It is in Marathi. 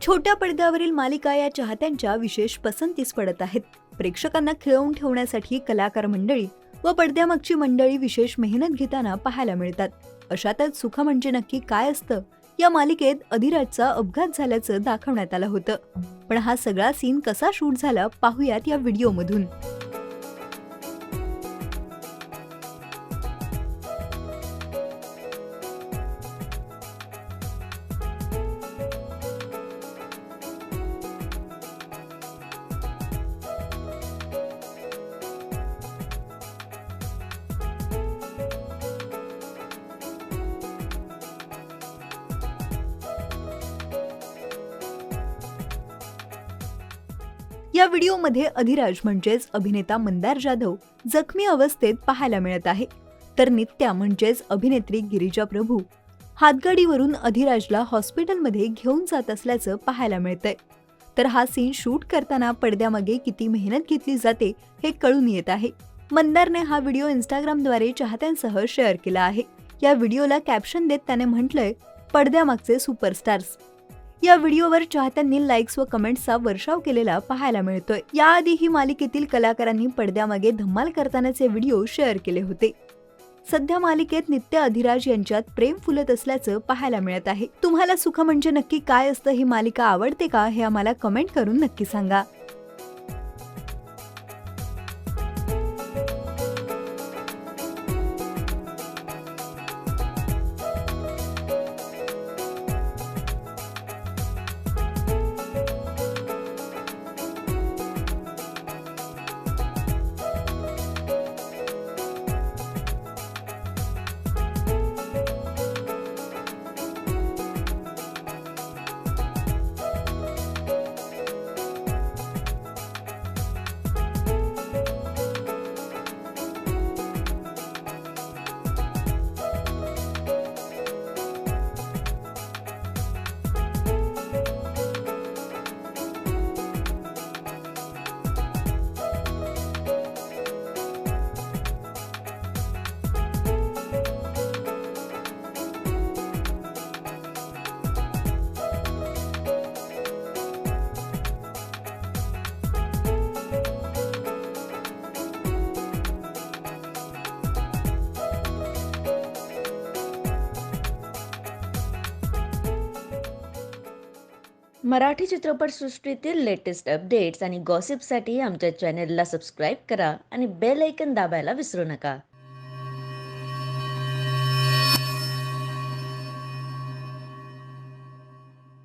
छोट्या पडद्यावरील मालिका या चाहत्यांच्या विशेष पसंतीस पडत आहेत. प्रेक्षकांना खिळवून ठेवण्यासाठी कलाकार मंडळी व पडद्यामागची मंडळी विशेष मेहनत घेताना पाहायला मिळतात. अशातच सुख म्हणजे नक्की काय असतं या मालिकेत अधिराजचा अपघात झाल्याचं दाखवण्यात आलं होतं. पण हा सगळा सीन कसा शूट झाला पाहूयात या व्हिडिओमधून. या व्हिडिओमध्ये अधिराज म्हणजेच अभिनेता मंदार जाधव जखमी अवस्थेत पाहायला मिळत आहे. तर नित्या म्हणजेच अभिनेत्री गिरिजा प्रभू हातगाडीवरून अधिराजला हॉस्पिटलमध्ये घेऊन जात असल्याचं पाहायला मिळतंय. तर हा सीन शूट करताना पडद्यामागे किती मेहनत घेतली जाते हे कळून येत आहे. मंदारने हा व्हिडिओ इंस्टाग्रामद्वारे चाहत्यांसह शेअर केला आहे. या व्हिडिओला कॅप्शन देत त्याने म्हटलंय, पडद्यामागचे सुपरस्टार्स. या व्हिडिओवर चाहत्यांनी लाईक्स व कमेंट्सचा वर्षाव केलेला पाहायला मिळतोय. याआधीही मालिकेतील कलाकारांनी पडद्यामागे धम्माल करतानाचे व्हिडिओ शेअर केले होते. सध्या मालिकेत नित्य अधिराज यांच्यात प्रेम फुलत असल्याचं पाहायला मिळत आहे. तुम्हाला सुख म्हणजे नक्की काय असतं ही मालिका आवडते का हे आम्हाला कमेंट करून नक्की सांगा. मराठी चित्रपटसृष्टीतील लेटेस्ट अपडेट्स आणि गॉसिपसाठी आमच्या चॅनेलला सबस्क्राईब करा आणि बेल ऐकन दाबायला विसरू नका.